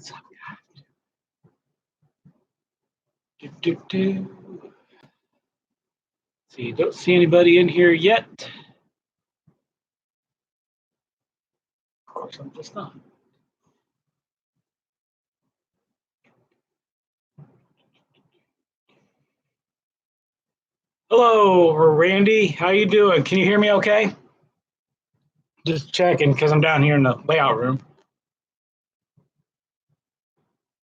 What's up, guys? See, don't see anybody in here yet. Of course, I'm just not. Hello, Randy. How you doing? Can you hear me okay? Just checking because I'm down here in the layout room.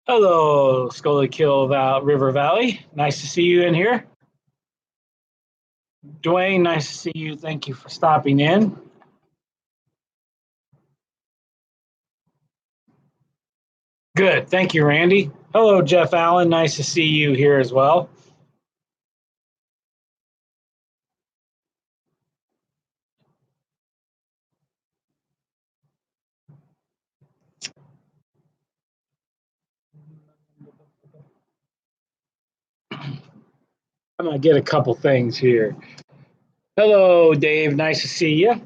Hello, Schuylkill River Valley. Nice to see you in here. Dwayne, nice to see you. Thank you for stopping in. Good. Thank you, Randy. Hello, Jeff Allen. Nice to see you here as well. I'm going to get a couple things here. Hello, Dave. Nice to see you.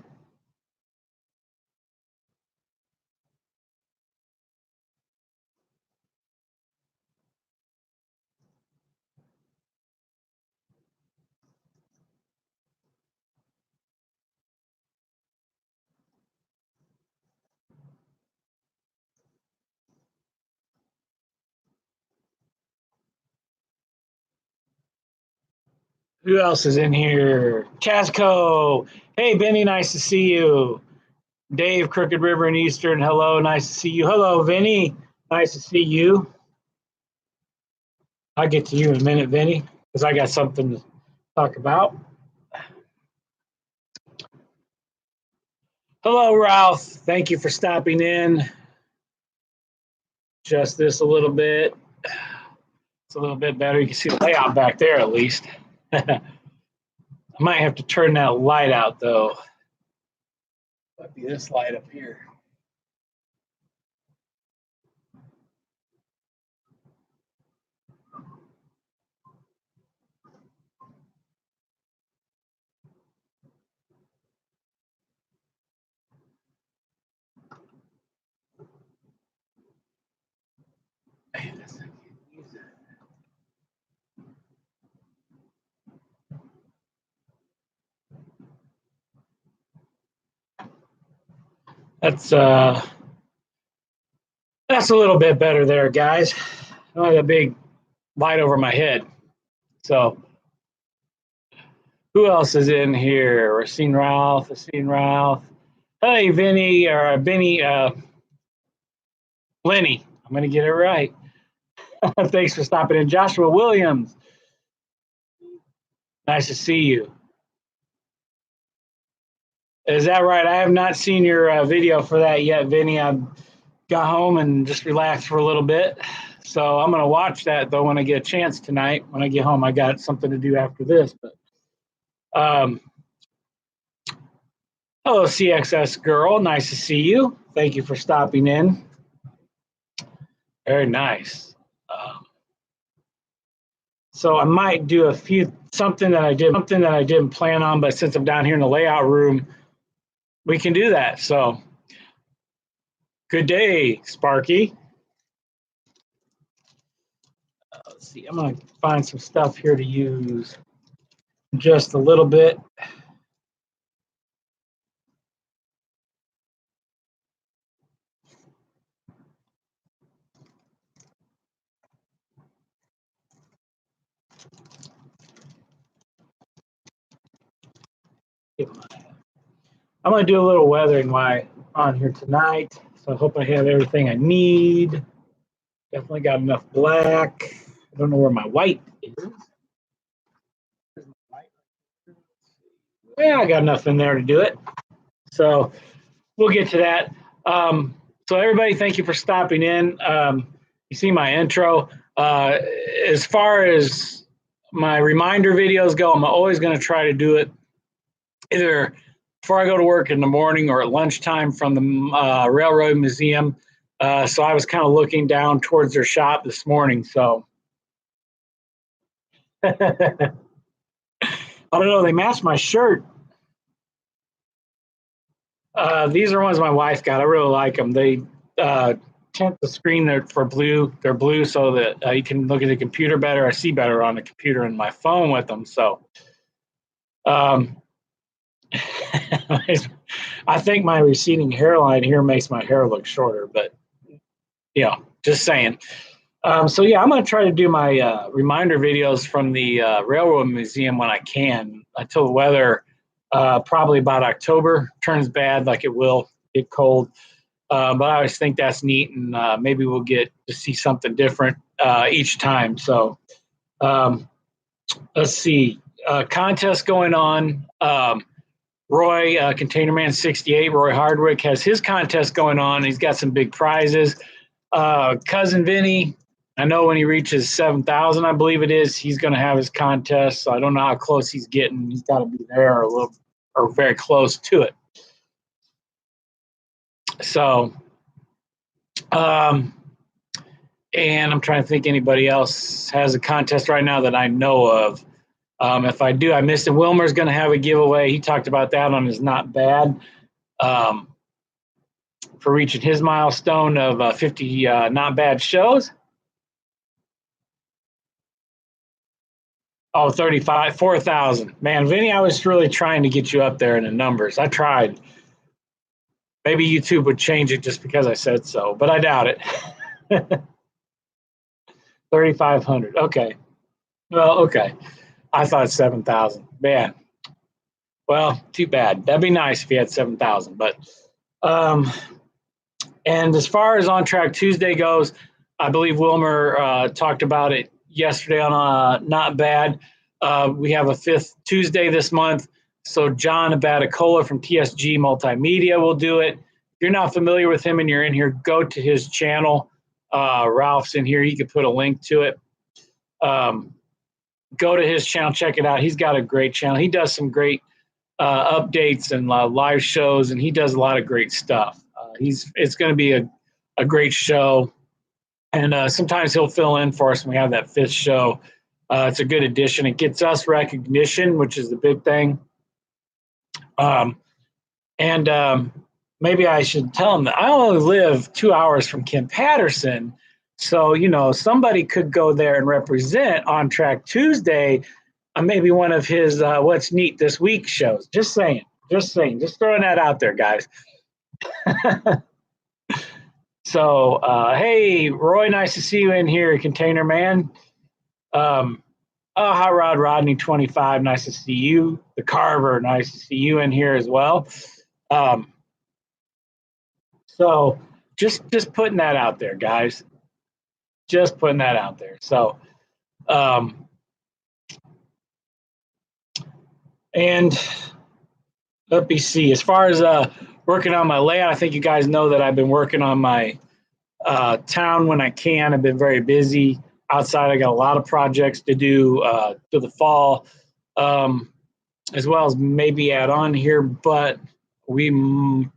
Who else is in here? Casco. Hey, Benny, nice to see you. Dave, Crooked River and Eastern. Hello, nice to see you. Hello, Vinny. Nice to see you. I'll get to you in a minute, Vinny, because I got something to talk about. Hello, Ralph. Thank you for stopping in. Just this a little bit. It's a little bit better. You can see the layout back there at least. I might have to turn that light out though. Might be this light up here. That's a little bit better there, guys. I don't have a big light over my head. So who else is in here? I've seen Ralph. Hey, Vinny, or Benny, Lenny. I'm going to get it right. Thanks for stopping in. Joshua Williams. Nice to see you. Is that right? I have not seen your video for that yet, Vinny. I got home and just relaxed for a little bit. So I'm going to watch that, though, when I get a chance tonight. When I get home, I got something to do after this. But hello, CXS girl. Nice to see you. Thank you for stopping in. Very nice. So I might do something that I didn't plan on, but since I'm down here in the layout room, we can do that. So good day, Sparky. Let's see. I'm going to find some stuff here to use just a little bit. I'm going to do a little weathering while on here tonight. So I hope I have everything I need. Definitely got enough black. I don't know where my white is. Yeah, I got enough in there to do it. So we'll get to that. So everybody, thank you for stopping in. You see my intro. As far as my reminder videos go, I'm always going to try to do it either before I go to work in the morning or at lunchtime from the Railroad Museum. So I was kind of looking down towards their shop this morning. So I don't know. They matched my shirt. These are ones my wife got. I really like them. They tint the screen for blue. They're blue so that you can look at the computer better. I see better on the computer and my phone with them. So, I think my receding hairline here makes my hair look shorter, but just saying. So yeah, I'm going to try to do my reminder videos from the Railroad Museum when I can until the weather probably about October turns bad, like it will get cold. But I always think that's neat, and maybe we'll get to see something different each time. So let's see. Contest going on. Roy, Container Man 68, Roy Hardwick has his contest going on. He's got some big prizes. Cousin Vinny, I know when he reaches 7,000, I believe it is, he's going to have his contest. So I don't know how close he's getting. He's got to be there or very close to it. So, and I'm trying to think anybody else has a contest right now that I know of. If I do, I missed it. Wilmer's going to have a giveaway. He talked about that on his Not Bad for reaching his milestone of 50 Not Bad shows. Oh, 35, 4,000. Man, Vinny, I was really trying to get you up there in the numbers. I tried. Maybe YouTube would change it just because I said so, but I doubt it. 3,500. Okay. Well, okay. I thought 7,000. Man. Well, too bad. That'd be nice if you had 7,000. But, and as far as On Track Tuesday goes, I believe Wilmer talked about it yesterday on Not Bad. We have a 5th Tuesday this month. So John Abaticola from TSG Multimedia will do it. If you're not familiar with him and you're in here, go to his channel. Ralph's in here. He could put a link to it. Go to his channel, check it out. He's got a great channel. He does some great updates and live shows, and he does a lot of great stuff. It's going to be a great show, and sometimes he'll fill in for us when we have that 5th show. It's a good addition. It gets us recognition, which is the big thing. Maybe I should tell him that I only live 2 hours from Kim Patterson. So, somebody could go there and represent On Track Tuesday on maybe one of his What's Neat This Week shows. Just saying. Just throwing that out there, guys. So, hey, Roy, nice to see you in here, Container Man. Hot Rod Rodney 25, nice to see you. The Carver, nice to see you in here as well. So just putting that out there, guys. Just putting that out there. So, and let me see. As far as working on my layout, I think you guys know that I've been working on my town when I can. I've been very busy. Outside, I got a lot of projects to do to the fall, as well as maybe add on here. But we, in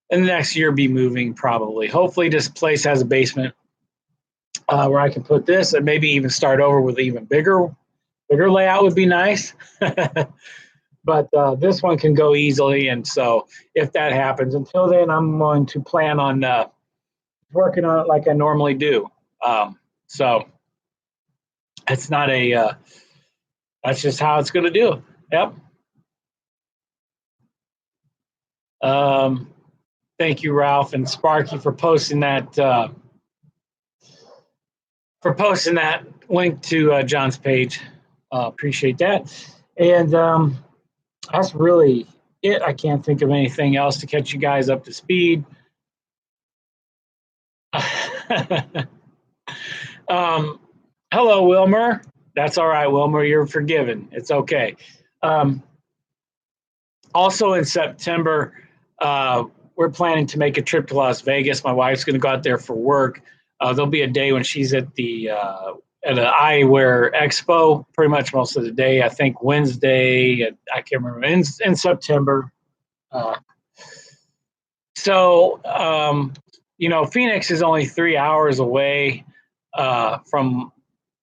the next year, be moving probably. Hopefully, this place has a basement where I can put this, and maybe even start over with even bigger layout would be nice. But this one can go easily, and so if that happens, until then, I'm going to plan on working on it like I normally do. So it's not that's just how it's going to do. Yep. Thank you, Ralph and Sparky, for posting that link to John's page. Appreciate that. And that's really it. I can't think of anything else to catch you guys up to speed. Hello, Wilmer. That's all right, Wilmer. You're forgiven. It's okay. Also in September, we're planning to make a trip to Las Vegas. My wife's going to go out there for work. There'll be a day when she's at the at an eyewear expo, pretty much most of the day. I think Wednesday, I can't remember, in September. Phoenix is only 3 hours away from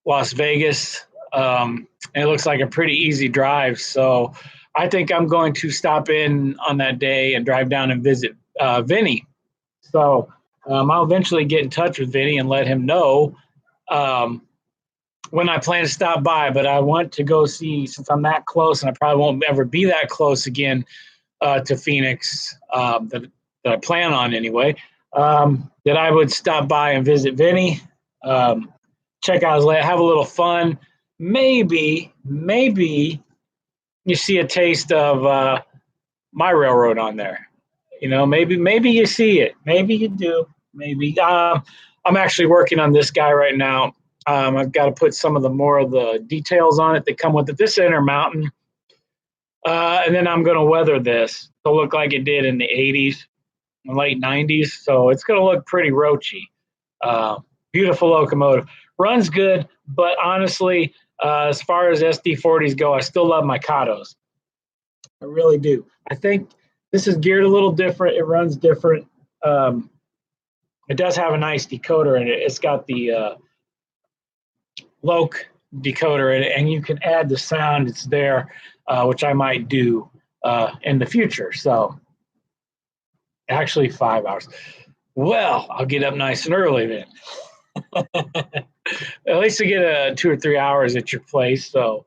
Las Vegas. And it looks like a pretty easy drive. So I think I'm going to stop in on that day and drive down and visit Vinny. So I'll eventually get in touch with Vinny and let him know when I plan to stop by. But I want to go see, since I'm that close, and I probably won't ever be that close again to Phoenix, that I plan on anyway, that I would stop by and visit Vinny, check out his land, have a little fun. Maybe you see a taste of my railroad on there. You know, maybe you see it. Maybe you do. Maybe. I'm actually working on this guy right now. I've got to put some of the more of the details on it that come with it. This Intermountain. And then I'm going to weather this to look like it did in the 80s and late 90s. So it's going to look pretty roachy. Beautiful locomotive. Runs good, but honestly, as far as SD40s go, I still love my Katos. I really do. I think this is geared a little different. It runs different. It does have a nice decoder in it. It's got the Loc decoder in it, and you can add the sound. It's there, which I might do in the future. So actually 5 hours. Well, I'll get up nice and early then. At least you get 2 or 3 hours at your place. So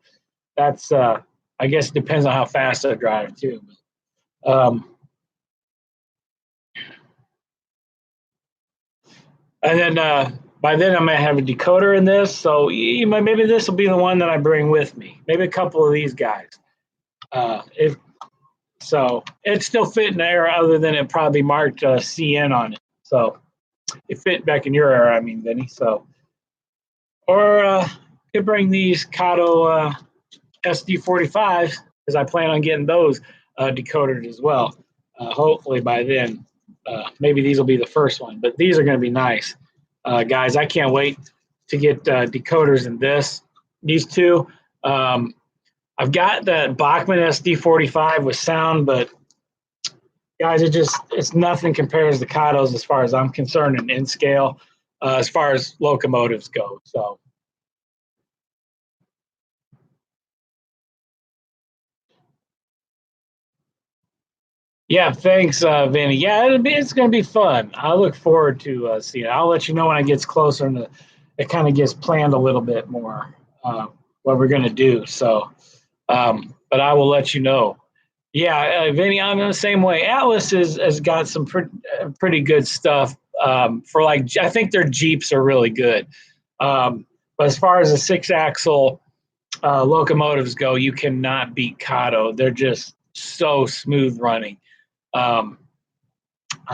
that's, I guess it depends on how fast I drive too. And then by then I might have a decoder in this. So maybe this will be the one that I bring with me. Maybe a couple of these guys. If so, it still fit in the era other than it probably marked CN on it. So it fit back in your era, I mean, Vinny. So, or could bring these Kato SD45s, because I plan on getting those decoded as well. Hopefully by then, maybe these will be the first one. But these are going to be nice, guys. I can't wait to get decoders in these two. I've got the Bachmann SD45 with sound, but guys, it's nothing compares to Katos as far as I'm concerned in scale, as far as locomotives go. So. Yeah, thanks, Vinny. Yeah, it's going to be fun. I look forward to seeing it. I'll let you know when it gets closer and it kind of gets planned a little bit more what we're going to do. So, but I will let you know. Yeah, Vinny, I'm the same way. Atlas has got some pretty good stuff for like, I think their Jeeps are really good. But as far as the 6-axle locomotives go, you cannot beat Kato. They're just so smooth running. I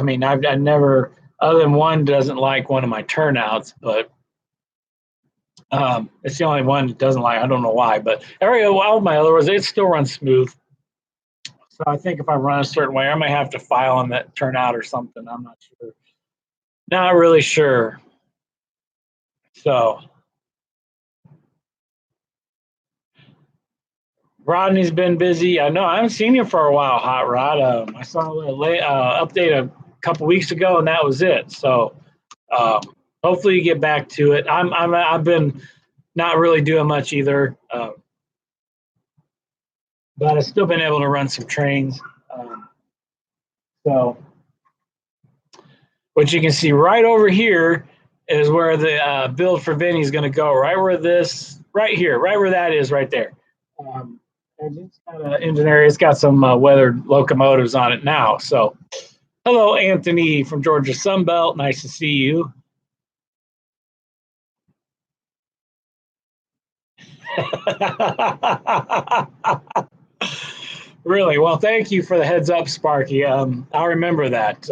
mean, I've never, other than one doesn't like one of my turnouts, but it's the only one that doesn't like. I don't know why, but all my other ones, it still runs smooth. So I think if I run a certain way, I might have to file on that turnout or something. I'm not sure. Not really sure. So Rodney's been busy. I know I haven't seen you for a while, Hot Rod. I saw a update a couple weeks ago, and that was it. So hopefully you get back to it. I've been not really doing much either, but I've still been able to run some trains. So what you can see right over here is where the build for Vinny is going to go. Right where that is, right there. It's got an engine area. It's got some weathered locomotives on it now. So, hello, Anthony from Georgia Sunbelt. Nice to see you. Really? Well, thank you for the heads up, Sparky. I'll remember that.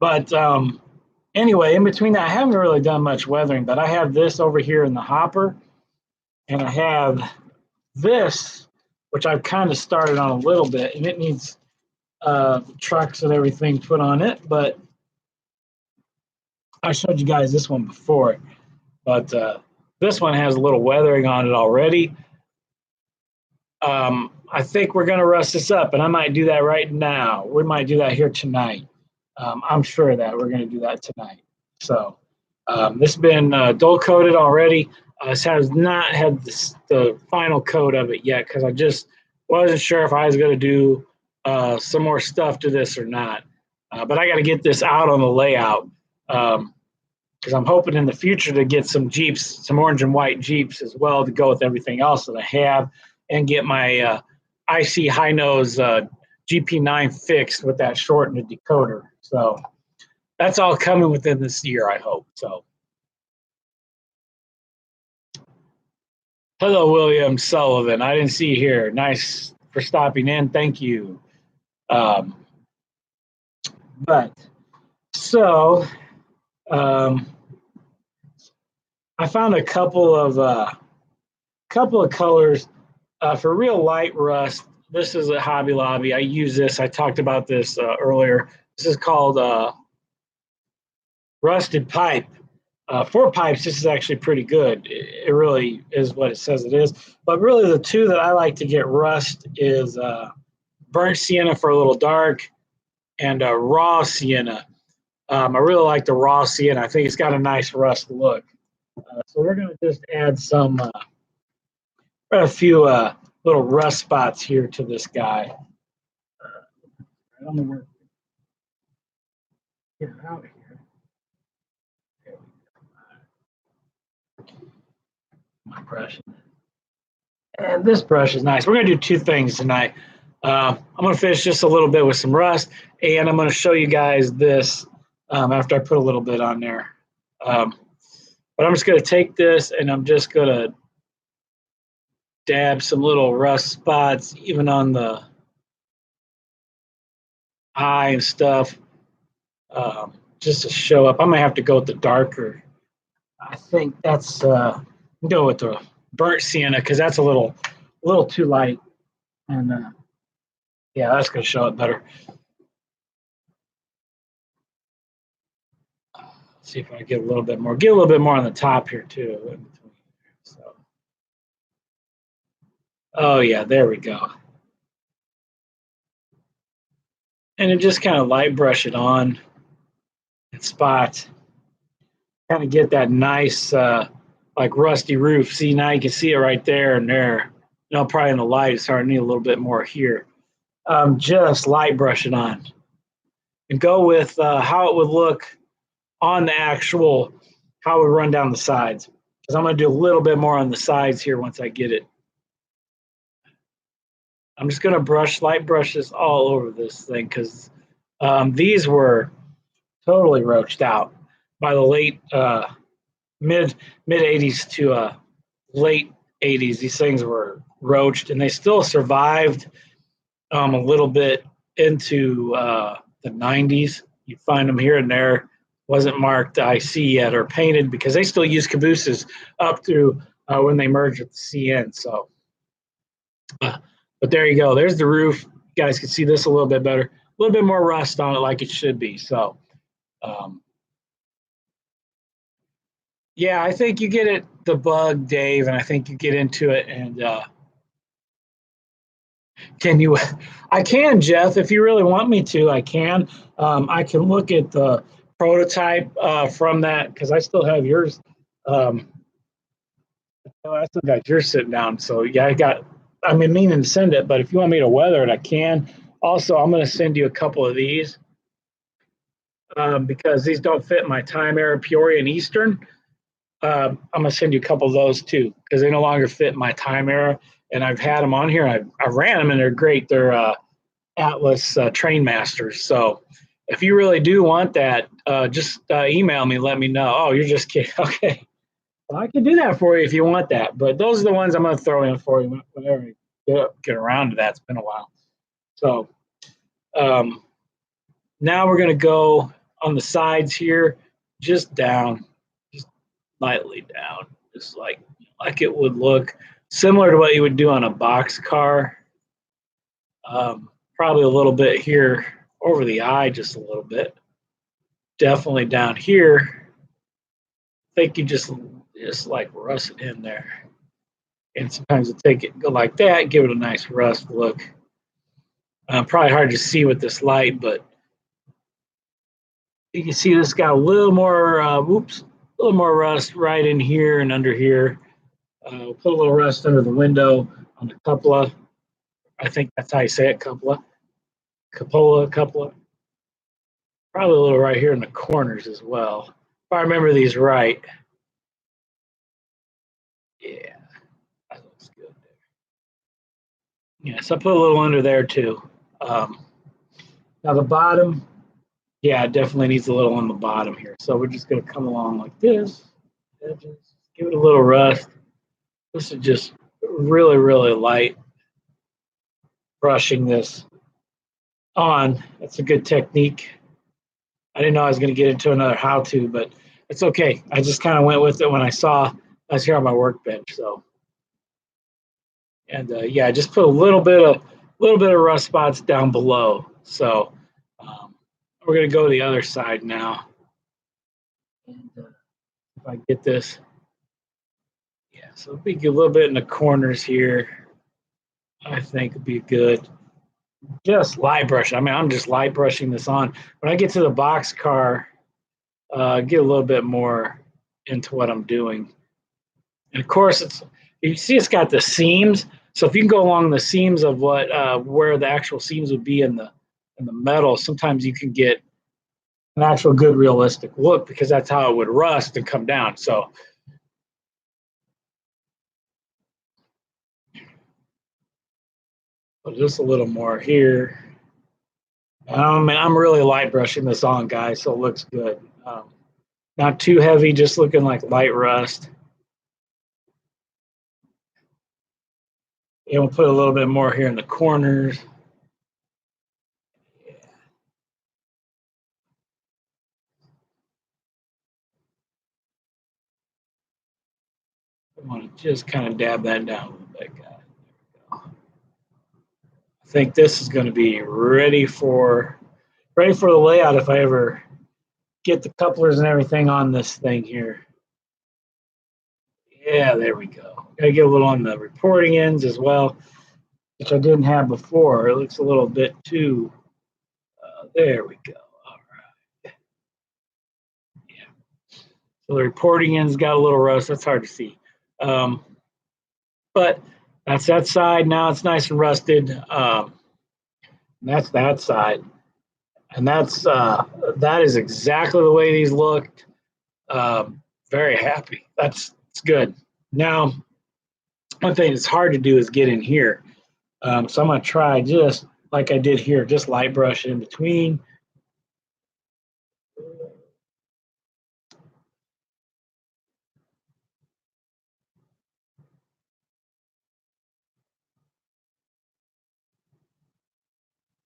But anyway, in between that, I haven't really done much weathering, but I have this over here in the hopper, and I have this, which I've kind of started on a little bit, and it needs trucks and everything put on it, but I showed you guys this one before, but this one has a little weathering on it already. I think we're going to rust this up, and I might do that right now. We might do that here tonight. I'm sure that we're going to do that tonight. So this has been dull coated already. This has not had the final coat of it yet because I just wasn't sure if I was going to do some more stuff to this or not. But I got to get this out on the layout because I'm hoping in the future to get some Jeeps, some orange and white Jeeps as well to go with everything else that I have, and get my IC high nose GP9 fixed with that shortened decoder. So that's all coming within this year, I hope. So. Hello, William Sullivan. I didn't see you here. Nice for stopping in. Thank you. But so I found a couple of colors for real light rust. This is a Hobby Lobby. I use this. I talked about this earlier. This is called Rusted Pipe. 4 pipes, this is actually pretty good. It really is what it says it is. But really the two that I like to get rust is burnt sienna for a little dark and raw sienna. I really like the raw sienna. I think it's got a nice rust look. So we're going to just add a few little rust spots here to this guy. Right on the work. Get it out of here. My brush. And this brush is nice. We're going to do 2 things tonight. I'm going to finish just a little bit with some rust, and I'm going to show you guys this after I put a little bit on there. But I'm just going to take this, and I'm just going to dab some little rust spots, even on the eye and stuff, just to show up. I might have to go with the darker. I think that's go with the burnt sienna because that's a little too light, and yeah, that's going to show it better. See if I get a little bit more. Get a little bit more on the top here too. So, oh yeah, there we go. And then just kind of light brush it on in spots. Kind of get that nice like rusty roof. See, now you can see it right there and there. You know, probably in the light, it's hard to need a little bit more here. Just light brush it on. And go with how it would look on the actual, how it would run down the sides. Because I'm going to do a little bit more on the sides here once I get it. I'm just going to light brush this all over this thing because these were totally roached out by the late mid 80s to late 80s. These things were roached, and they still survived a little bit into the 90s. You find them here and there. Wasn't marked IC yet or painted because they still use cabooses up through when they merged with the CN. So, but there you go. There's the roof. You guys can see this a little bit better. A little bit more rust on it like it should be. So, yeah, I think you get it, the bug, Dave, and I think you get into it. And can you? I can, Jeff, if you really want me to. I can. I can look at the prototype from that because I still have yours. I still got yours sitting down. So yeah, I've been meaning to send it, but if you want me to weather it, I can. Also, I'm going to send you a couple of these because these don't fit my Time Era Peoria and Eastern. I'm going to send you a couple of those too because they no longer fit my Time Era, and I've had them on here. I ran them and they're great. They're Atlas Train Masters. So if you really do want that, just email me. Let me know. Oh, you're just kidding. Okay. Well, I can do that for you if you want that. But those are the ones I'm going to throw in for you whenever I get around to that. It's been a while. So now we're going to go on the sides here, just down, just lightly down, just like it would look similar to what you would do on a box car. Probably a little bit here over the eye, just a little bit. Definitely down here. I think you just like rust it in there. And sometimes you take it, go like that, give it a nice rust look. Probably hard to see with this light, but you can see this got a little more, a little more rust right in here and under here. Put a little rust under the window on the cupola. I think that's how you say it, cupola. Cupola. Probably a little right here in the corners as well. If I remember these right. Yeah, that looks good there. Yeah, so I put a little under there too. Um, Now the bottom, yeah, it definitely needs a little on the bottom here. So we're just gonna come along like this, edges, give it a little rust. This is just really, really light brushing this on. That's a good technique. I didn't know I was gonna get into another how-to, but it's okay. I just kind of went with it when I saw I was here on my workbench. So, and yeah, I just put a little bit of rust spots down below. So we're gonna go to the other side now. And if I get this, yeah, so it'll be a little bit in the corners here. I think would be good. Just light brush. I mean, I'm just light brushing this on. When I get to the box car, get a little bit more into what I'm doing. And of course, it's you see it's got the seams. So if you can go along the seams of what where the actual seams would be in the metal, sometimes you can get an actual good realistic look because that's how it would rust and come down. So just a little more here. And I'm really light brushing this on, guys, so it looks good. Not too heavy, just looking like light rust. And we'll put a little bit more here in the corners. I want to just kind of dab that down a little bit, guys. I think this is going to be ready for the layout if I ever get the couplers and everything on this thing here. Yeah, there we go. Got to get a little on the reporting ends as well, which I didn't have before. It looks a little bit too. There we go. All right. Yeah. So the reporting ends got a little rust. That's hard to see. But that's that side. Now it's nice and rusted. That's that side. And that is exactly the way these looked. Very happy. It's good. Now, one thing that's hard to do is get in here. So I'm going to try just like I did here, just light brush in between.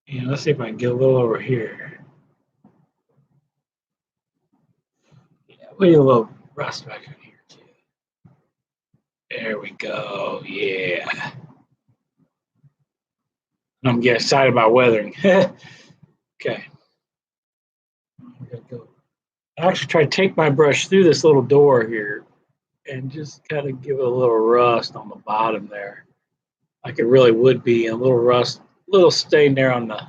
And let's see if I can get a little over here. Yeah, we need a little rust back in here too. There we go. Yeah. I'm getting excited about weathering. Okay. I'm gonna go. I actually try to take my brush through this little door here and just kind of give it a little rust on the bottom there, like it really would be, and a little rust, little stain there on the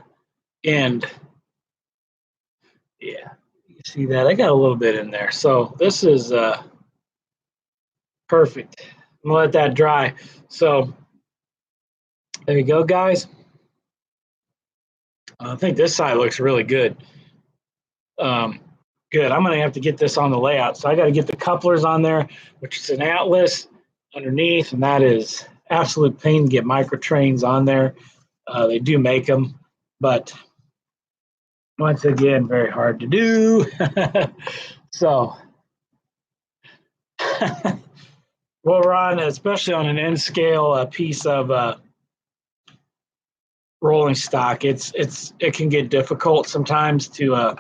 end. Yeah, you see that? I got a little bit in there. So this is perfect. I'm gonna let that dry. So there you go, guys. I think this side looks really good. Good. I'm gonna have to get this on the layout. So I got to get the couplers on there, which is an Atlas underneath, and that is absolute pain to get microtrains on there. They do make them, but once again, very hard to do. So, well, Ron, especially on an N scale piece of rolling stock, it can get difficult sometimes to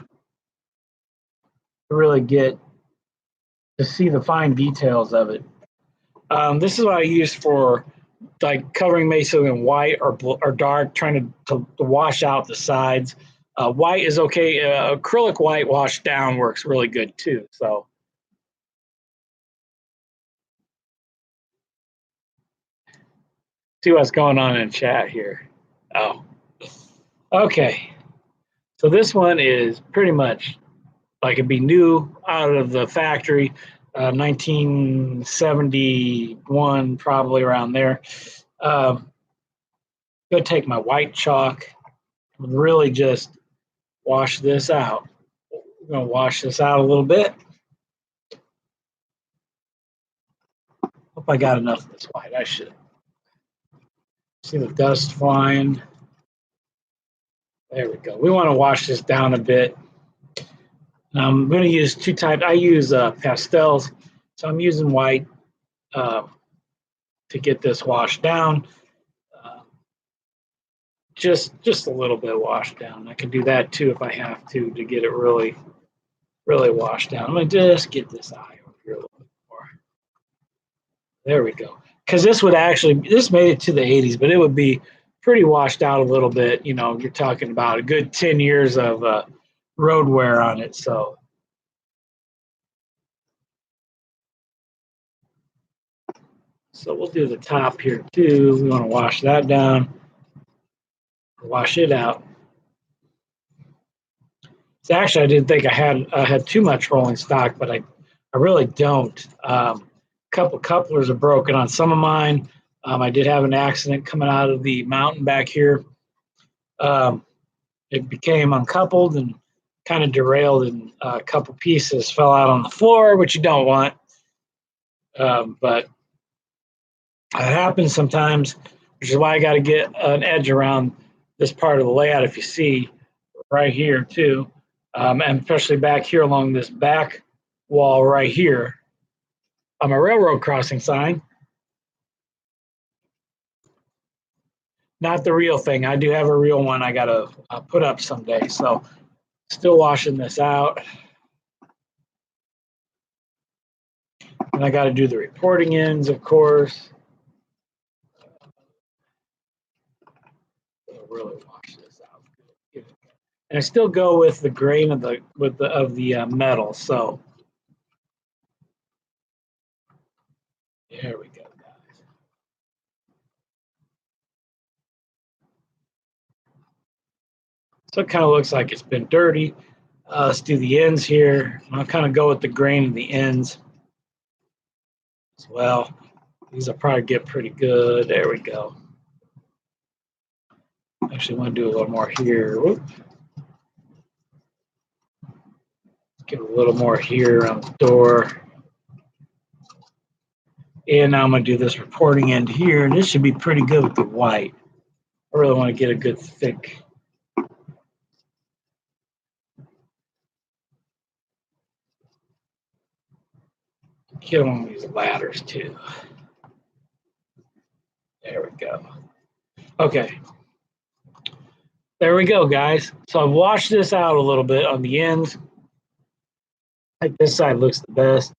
really get to see the fine details of it. This is what I use for like covering Mesa in white or dark, trying to wash out the sides. White is okay. Acrylic white washed down works really good too. So see what's going on in chat here. Oh, okay. So this one is pretty much like it'd be new out of the factory. 1971, probably around there. Go take my white chalk and really just wash this out. We're going to wash this out a little bit. Hope I got enough of this white. I should. See the dust flying. There we go. We want to wash this down a bit. I'm going to use two types. I use pastels, so I'm using white to get this washed down. Just a little bit washed down. I can do that too if I have to get it really washed down. I'm going to just get this eye over here a little bit more. There we go. Because this made it to the 80s, but it would be pretty washed out a little bit. You know, you're talking about a good 10 years of road wear on it. So we'll do the top here too. We want to wash that down. Wash it out. So actually, I didn't think I had too much rolling stock, but I really don't. Couple couplers are broken on some of mine. I did have an accident coming out of the mountain back here. It became uncoupled and kind of derailed, and a couple pieces fell out on the floor, which you don't want. But it happens sometimes, which is why I got to get an edge around this part of the layout. If you see right here too, and especially back here along this back wall right here, on my railroad crossing sign. Not the real thing. I do have a real one I got to put up someday. So still washing this out. And I got to do the reporting ends, of course. I'll really wash this out. And I still go with the grain of the metal. So there we go, guys. So it kind of looks like it's been dirty. Let's do the ends here. I'll kind of go with the grain of the ends as well. These will probably get pretty good. There we go. Actually, I want to do a little more here. Whoop. Get a little more here on the door. And now I'm going to do this reporting end here. And this should be pretty good with the white. I really want to get a good thick. Get on these ladders too. There we go. Okay. There we go, guys. So I've washed this out a little bit on the ends. Like this side looks the best.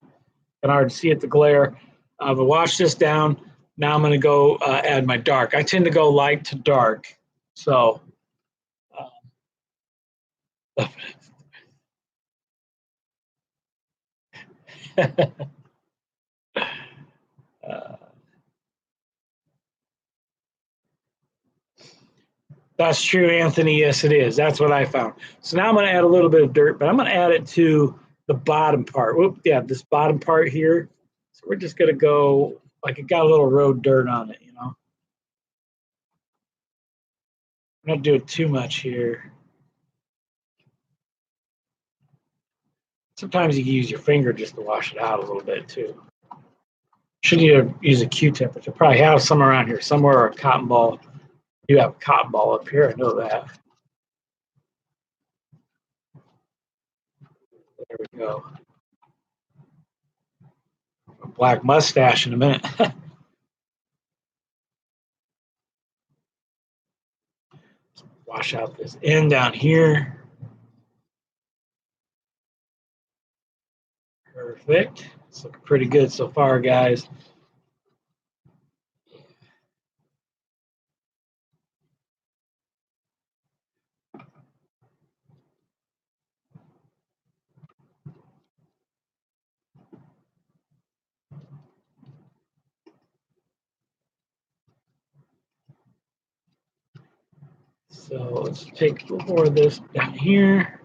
Can already see it, the glare. I've washed this down. Now I'm going to go add my dark. I tend to go light to dark. So that's true, Anthony. Yes, it is. That's what I found. So now I'm going to add a little bit of dirt, but I'm going to add it to the bottom part. Whoop, yeah, this bottom part here. So we're just going to go like it got a little road dirt on it, you know. I'm not doing too much here. Sometimes you can use your finger just to wash it out a little bit too. Should you use a Q-tip, which I probably have some around here somewhere, or a cotton ball. You have a cotton ball up here, I know that. There we go. A black mustache in a minute. Wash out this end down here. Perfect. It's looking pretty good so far, guys. So let's take a little more of this down here.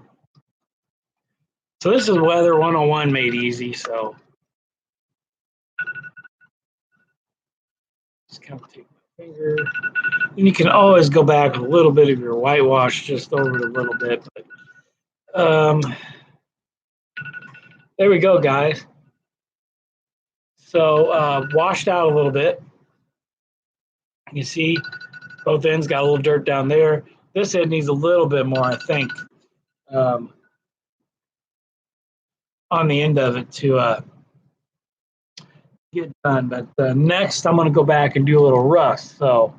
So this is Weather 101 made easy. So kind of take my finger. And you can always go back with a little bit of your whitewash just over it a little bit. But, there we go, guys. So washed out a little bit. You see both ends got a little dirt down there. This end needs a little bit more, I think, on the end of it to get done. But next, I'm going to go back and do a little rust. So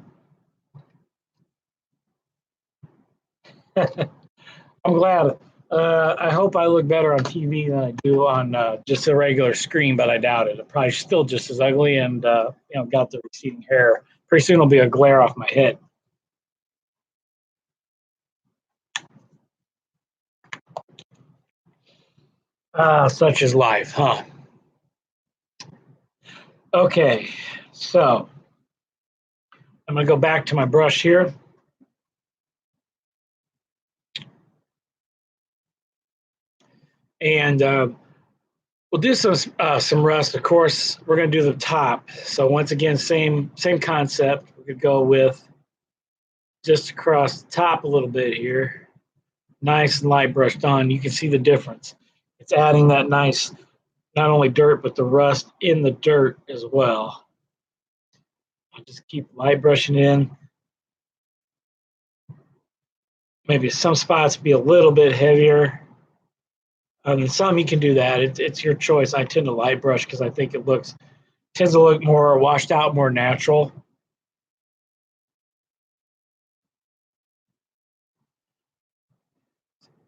I'm glad. I hope I look better on TV than I do on just a regular screen, but I doubt it. I'm probably still just as ugly and got the receding hair. Pretty soon it'll be a glare off my head. Such is life, huh? Okay, so I'm going to go back to my brush here. And we'll do some rust. Of course, we're going to do the top. So once again, same concept. We could go with just across the top a little bit here. Nice and light brushed on. You can see the difference. It's adding that nice, not only dirt, but the rust in the dirt as well. I'll just keep light brushing in. Maybe some spots be a little bit heavier. Some you can do that. It's your choice. I tend to light brush because I think it tends to look more washed out, more natural.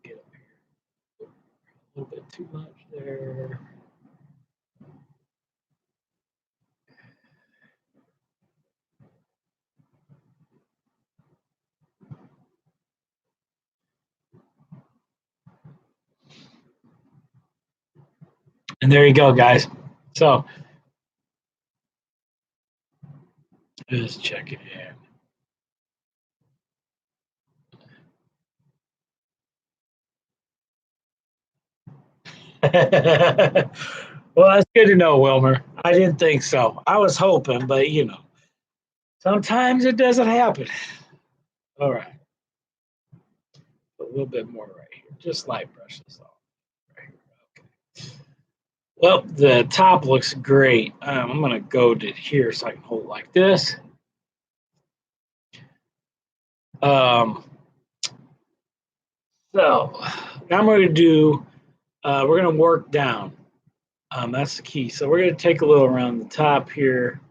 Get up here. A little bit too much there. And there you go, guys. So just check it in. Well, that's good to know, Wilmer. I didn't think so. I was hoping, but sometimes it doesn't happen. All right. A little bit more right here. Just light brush this off. Right here. Okay. Well, the top looks great. I'm going to go to here so I can hold it like this. So now I'm going to do, we're going to work down. That's the key. So we're going to take a little around the top here,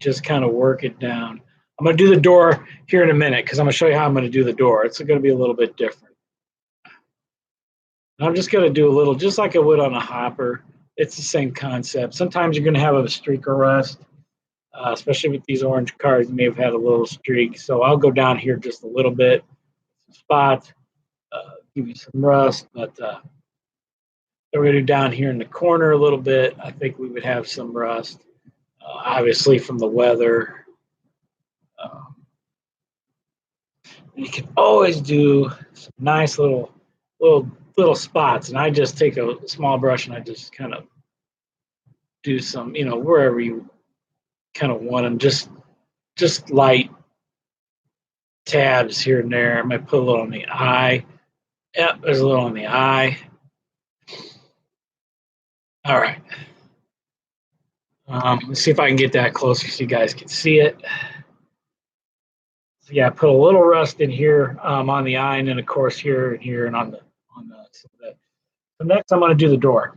just kind of work it down. I'm going to do the door here in a minute because I'm going to show you how I'm going to do the door. It's going to be a little bit different. And I'm just going to do a little, just like I would on a hopper. It's the same concept. Sometimes you're going to have a streak of rust, especially with these orange cards. You may have had a little streak. So I'll go down here just a little bit, some spots, give you some rust. But then we're going to do down here in the corner a little bit. I think we would have some rust, obviously from the weather. You can always do some nice little spots, and I just take a small brush and I just kind of do some, wherever you kind of want them, just light tabs here and there. I might put a little on the eye. Yep, there's a little on the eye. All right. Let's see if I can get that closer so you guys can see it. So yeah, put a little rust in here on the eye, and then of course here and here and on the. So next, I'm going to do the door.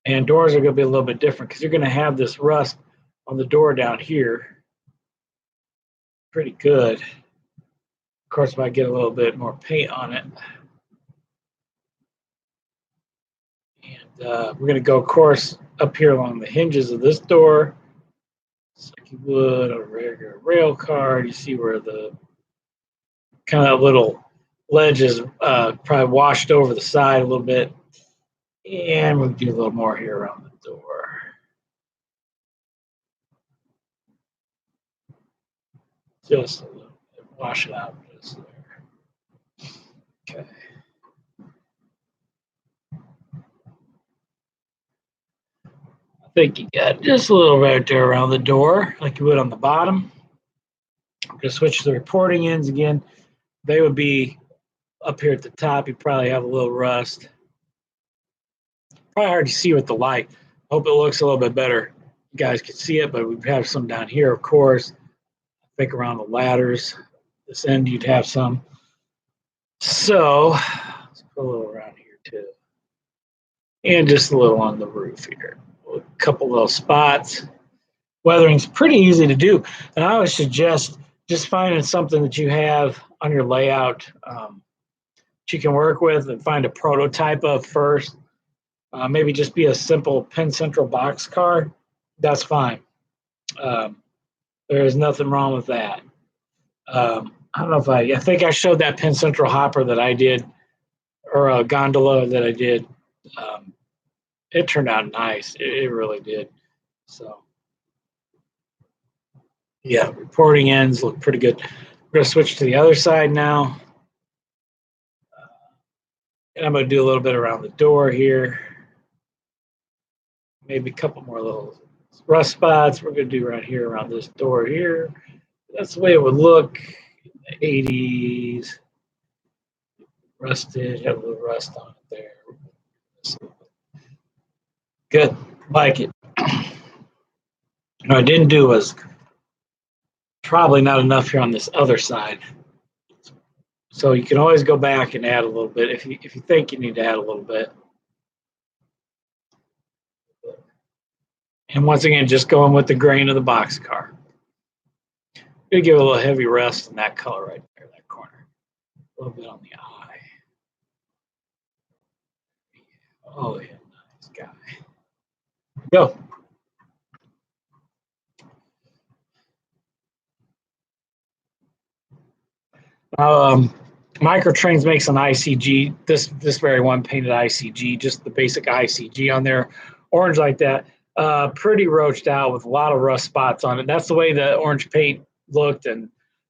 And doors are going to be a little bit different because you're going to have this rust on the door down here. Pretty good. Of course, if I get a little bit more paint on it. And we're going to go, of course, up here along the hinges of this door. Just like you would on a regular rail car. You see where the kind of little ledge is probably washed over the side a little bit. And we'll do a little more here around the door. Just a little bit. Wash it out just there. Okay. I think you got just a little right there around the door, like you would on the bottom. I'm going to switch to the reporting ends again. They would be up here at the top. You probably have a little rust. Probably hard to see with the light. Hope it looks a little bit better. You guys can see it, but we have some down here, of course. I think around the ladders. This end, you'd have some. So let's put a little around here too. And just a little on the roof here. A couple little spots. Weathering's pretty easy to do. And I would suggest just finding something that you have on your layout that you can work with and find a prototype of first. Maybe just be a simple Penn Central box car. That's fine. There is nothing wrong with that. I don't know if I think I showed that Penn Central hopper that I did, or a gondola that I did. It turned out nice. It really did. So, yeah, reporting ends look pretty good. We're going to switch to the other side now. And I'm going to do a little bit around the door here. Maybe a couple more little rust spots. We're going to do right here around this door here. That's the way it would look in the 80s. Rusted, have a little rust on it there. Good, like it. What I didn't do was probably not enough here on this other side. So you can always go back and add a little bit if you think you need to add a little bit. And once again, just going with the grain of the box car. Gonna give it a little heavy rust in that color right there, that corner. A little bit on the eye. Oh yeah, nice guy. Go. Microtrains makes an ICG. This very one painted ICG, just the basic ICG on there, orange like that. Pretty roached out with a lot of rust spots on it. That's the way the orange paint looked, and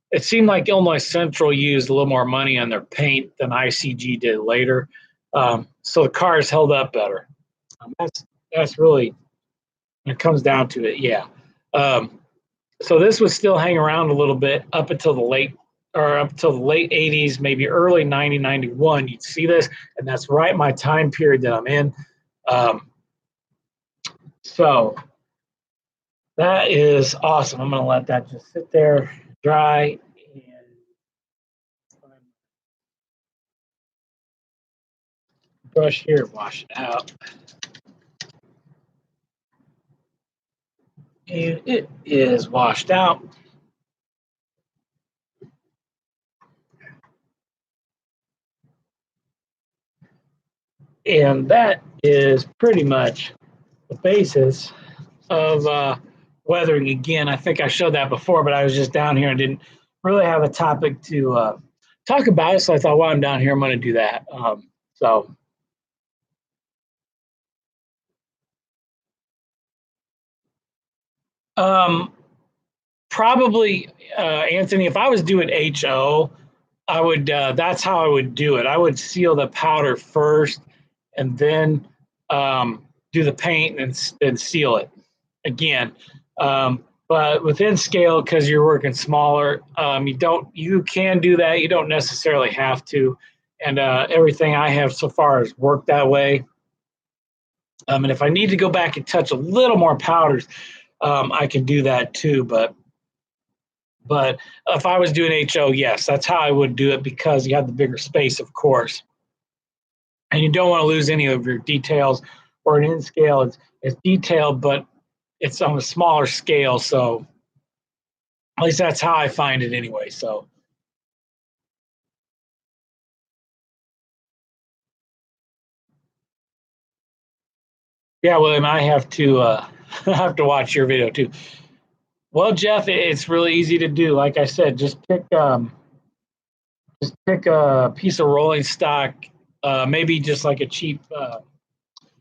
it seemed like Illinois Central used a little more money on their paint than ICG did later. So the cars held up better. That's really, when it comes down to it, yeah. So this would still hang around a little bit up until the late 80s, maybe early 91. You'd see this, and that's right my time period that I'm in. So that is awesome. I'm going to let that just sit there, dry, and brush here, wash it out. And it is washed out. And that is pretty much the basis of weathering. Again, I think I showed that before, but I was just down here and didn't really have a topic to talk about it. So I thought, while I'm down here, I'm going to do that. Probably, Anthony, if I was doing HO, I would, that's how I would do it. I would seal the powder first and then do the paint and seal it again. But within scale, because you're working smaller, you can do that. You don't necessarily have to. And everything I have so far has worked that way. And if I need to go back and touch a little more powders, I can do that too. But if I was doing HO, yes, that's how I would do it, because you have the bigger space, of course. And you don't want to lose any of your details. Or an in scale, it's detailed, but it's on a smaller scale. So at least that's how I find it anyway. So yeah, William, I have to I have to watch your video too. Well, Jeff, it's really easy to do. Like I said, just pick a piece of rolling stock, maybe just like a cheap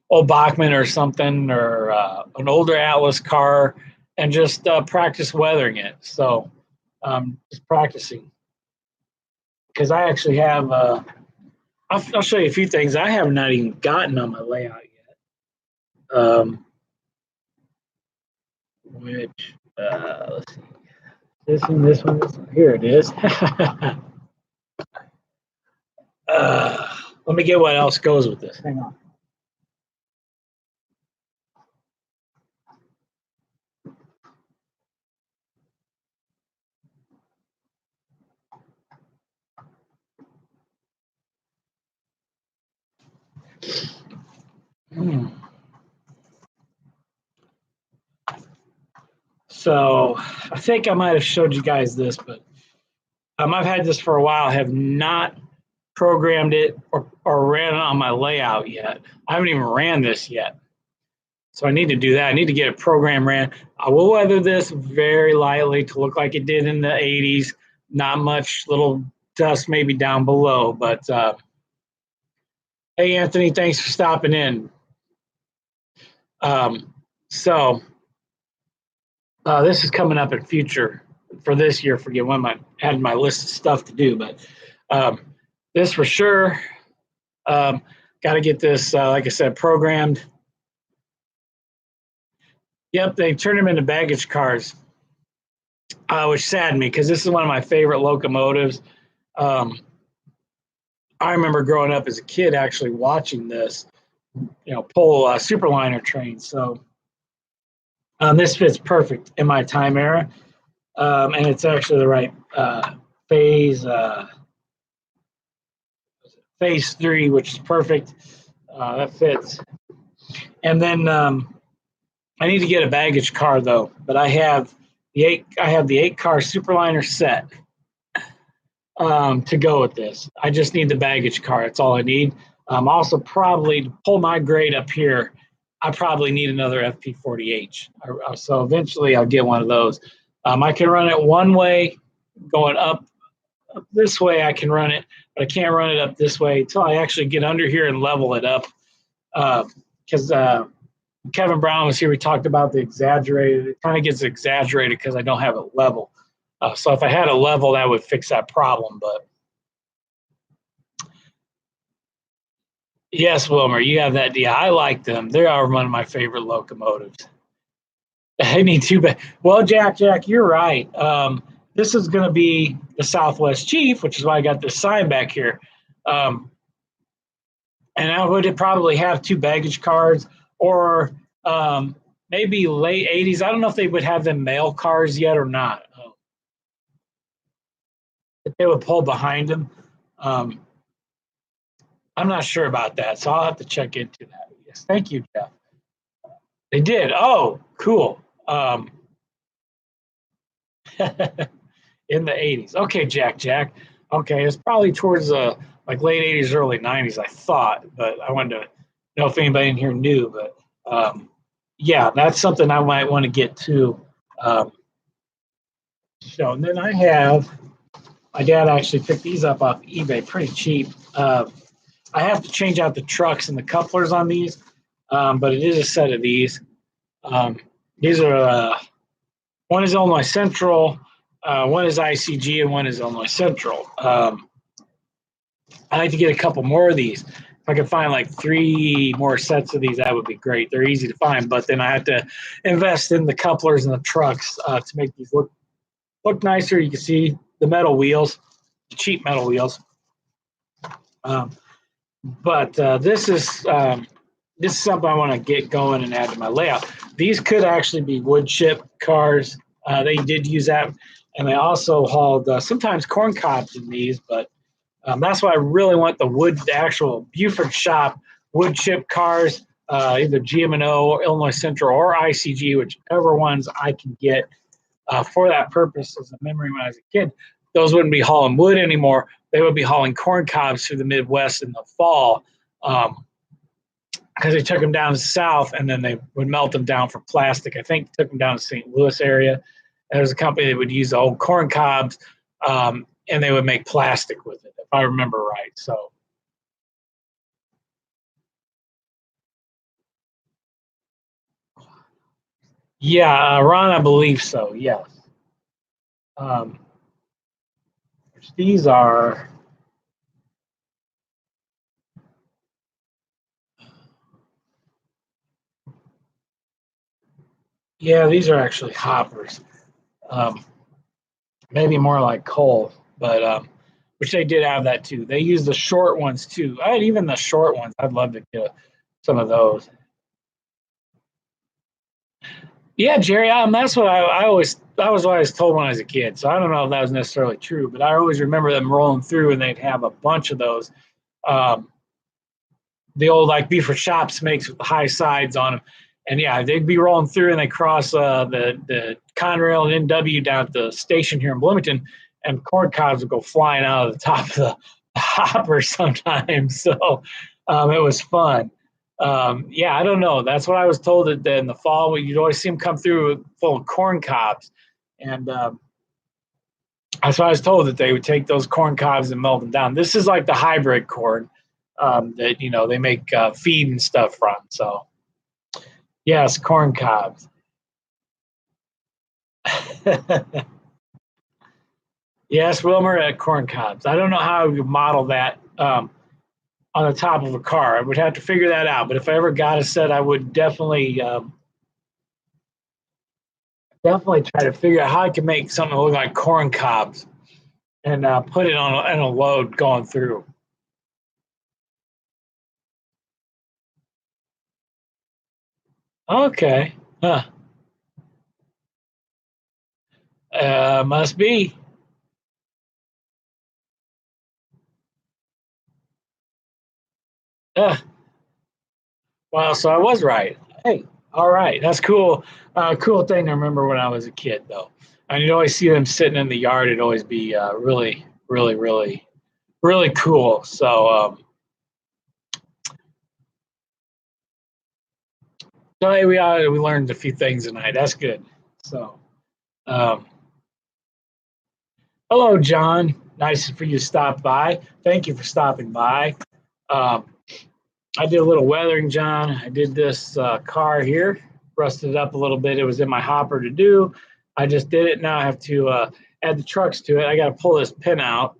old Bachmann or something, or an older Atlas car, and just practice weathering it. So just practicing, because I actually have. I'll show you a few things I have not even gotten on my layout yet. which, let's see, this one, this one, this one. Here it is. Let me get what else goes with this. Hang on. So I think I might have showed you guys this, but I've had this for a while, have not programmed it or ran it on my layout yet. I haven't even ran this yet. So I need to do that. I need to get a program ran. I will weather this very lightly to look like it did in the 80s. Not much, little dust maybe down below. But hey, Anthony, thanks for stopping in. So this is coming up in future for this year. Forget when I had my list of stuff to do, but this for sure. Got to get this, like I said, programmed. Yep, they turned them into baggage cars, which saddened me because this is one of my favorite locomotives. I remember growing up as a kid actually watching this, pull Superliner trains. So this fits perfect in my time era, and it's actually the right phase. Phase 3, which is perfect. That fits. And then I need to get a baggage car though, but I have the 8-car Superliner set to go with this. I just need the baggage car. That's all I need. Also, probably to pull my grade up here, I probably need another FP40H. So eventually, I'll get one of those. I can run it one way, going up this way. I can run it, but I can't run it up this way until I actually get under here and level it up. Because Kevin Brown was here, we talked about the exaggerated. It kind of gets exaggerated because I don't have it level. So if I had a level, that would fix that problem. But yes, Wilmer, you have that deal. I like them. They are one of my favorite locomotives. I need two. Well, Jack, you're right. This is going to be the Southwest Chief, which is why I got this sign back here. And I would probably have 2 baggage cars or maybe late 80s. I don't know if they would have them mail cars yet or not. If they would pull behind them. I'm not sure about that, so I'll have to check into that. Yes, thank you, Jeff. They did. Oh, cool. In the 80s. Okay, Jack. Okay, it's probably towards like late 80s, early 90s, I thought, but I wanted to know if anybody in here knew. But yeah, that's something I might want to get to. So, and then I have my dad actually picked these up off eBay pretty cheap. I have to change out the trucks and the couplers on these, but it is a set of these. These are one is Illinois Central, one is ICG, and one is Illinois Central. I like to get a couple more of these. If I could find like 3 more sets of these, that would be great. They're easy to find, but then I have to invest in the couplers and the trucks to make these look nicer. You can see the metal wheels, the cheap metal wheels. But this is something I want to get going and add to my layout. These could actually be wood chip cars. They did use that, and they also hauled sometimes corn cobs in these. But that's why I really want the actual Buford shop wood chip cars, either GM&O or Illinois Central or ICG, whichever ones I can get for that purpose. As a memory when I was a kid, those wouldn't be hauling wood anymore. They would be hauling corn cobs through the Midwest in the fall. Because they took them down to the south and then they would melt them down for plastic. I think took them down to St. Louis area. There was a company that would use the old corn cobs and they would make plastic with it, if I remember right. So, yeah, Ron, I believe so. Yes. Um, these are. Yeah, these are actually hoppers. Um, maybe more like coal, but which they did have that too. They use the short ones too. I even the short ones. I'd love to get some of those. Yeah, Jerry. That's what I always. That was what I was told when I was a kid. So I don't know if that was necessarily true, but I always remember them rolling through, and they'd have a bunch of those. Um, the old like Beaufort Shops makes with the high sides on them, and yeah, they'd be rolling through, and they cross the Conrail and NW down at the station here in Bloomington, and corn cobs would go flying out of the top of the hopper sometimes. So it was fun. Yeah, I don't know. That's what I was told that in the fall you'd always see them come through full of corn cobs, and that's what I was told that they would take those corn cobs and melt them down. This is like the hybrid corn that they make feed and stuff from. So yes, corn cobs. Yes, Wilmer at corn cobs. I don't know how you model that on the top of a car. I would have to figure that out. But if I ever got a set, I would definitely try to figure out how I can make something look like corn cobs and put it on a load going through. Okay. Huh. Must be. Uh, well, so I was right. Hey, all right. That's cool. Cool thing to remember when I was a kid, though. And you'd always see them sitting in the yard. It'd always be really, really, really, really cool. So hey, we learned a few things tonight. That's good. So, um, hello, John. Nice for you to stop by. Thank you for stopping by. Um, I did a little weathering, John. I did this car here, rusted it up a little bit. It was in my hopper to do. I just did it. Now I have to add the trucks to it. I got to pull this pin out,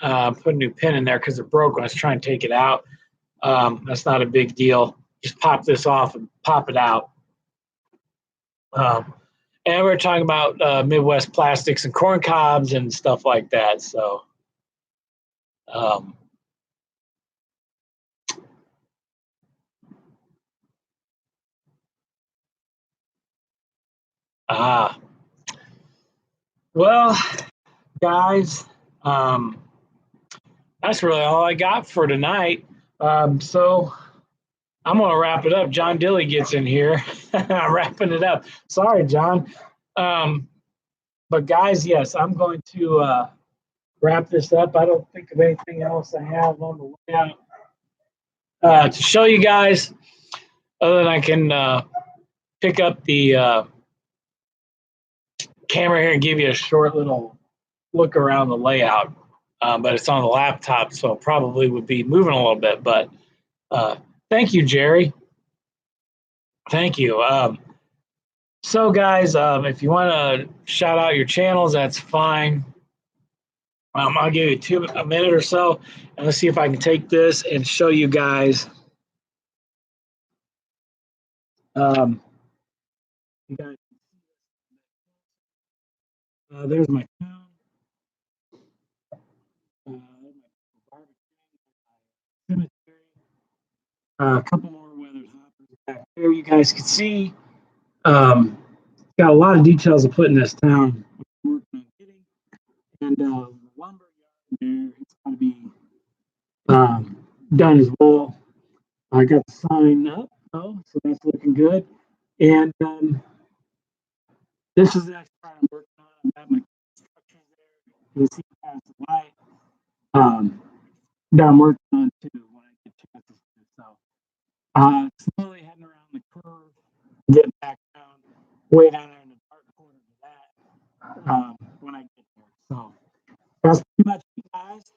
put a new pin in there because it broke when I was trying to take it out. That's not a big deal. Just pop this off and pop it out. Um, and we are talking about Midwest plastics and corn cobs and stuff like that. So, um, ah, well, guys, um, that's really all I got for tonight. So I'm gonna wrap it up. John Dilly gets in here. I'm wrapping it up. Sorry, John. Um, but guys, yes, I'm going to wrap this up. I don't think of anything else I have on the layout to show you guys, other than I can pick up the camera here and give you a short little look around the layout. But it's on the laptop, so it probably would be moving a little bit. But thank you, Jerry. Thank you. So, guys, if you want to shout out your channels, that's fine. I'll give you a minute or so, and let's see if I can take this and show you guys. Um, you guys there's my town. Cemetery. A couple more weathered hoppers back there. You guys can see. Got a lot of details to put in this town. And the lumber yard there, it's going to be um, done as well. I got the sign up, though, so that's looking good. And this is the next part I'm working on. I've got my construction there. You'll see past the light that I'm working on too when I get chances to. So slowly heading around the curve, getting back down, way down there in the dark corner of that when I get there. So that's pretty much it, guys.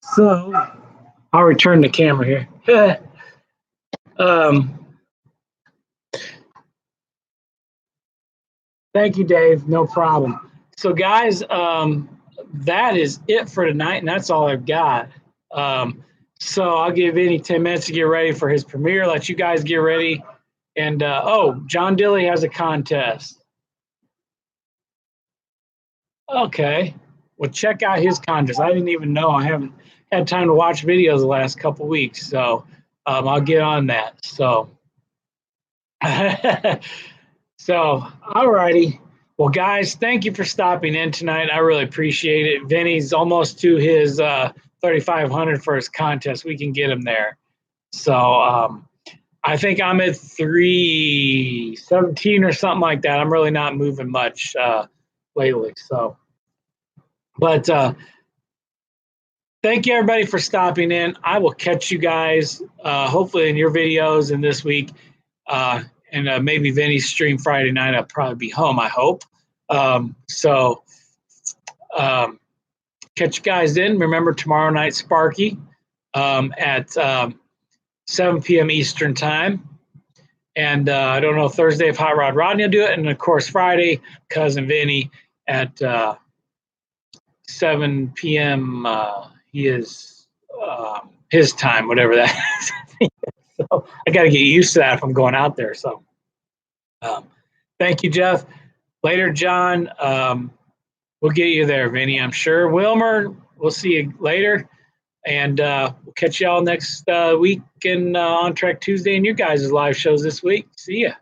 So I'll return the camera here. um, Thank you, Dave. No problem. So, guys, that is it for tonight, and that's all I've got. So, I'll give any 10 minutes to get ready for his premiere, let you guys get ready, And oh, John Dilly has a contest. Okay. Well, check out his contest. I didn't even know. I haven't had time to watch videos the last couple weeks, so I'll get on that. So, so all righty. Well, guys, thank you for stopping in tonight. I really appreciate it. Vinny's almost to his 3,500 for his contest. We can get him there. So I think I'm at 317 or something like that. I'm really not moving much lately. So, but thank you everybody for stopping in. I will catch you guys hopefully in your videos in this week. And maybe Vinny's stream Friday night. I'll probably be home, I hope. Catch you guys in. Remember, tomorrow night, Sparky at 7 p.m. Eastern Time. And I don't know, Thursday if Hot Rod Rodney will do it. And, of course, Friday, Cousin Vinny at 7 p.m. He is his time, whatever that is. So I got to get used to that if I'm going out there. So thank you, Jeff. Later, John. We'll get you there, Vinny, I'm sure. Wilmer, we'll see you later. And we'll catch y'all next week in On Track Tuesday and your guys' live shows this week. See ya.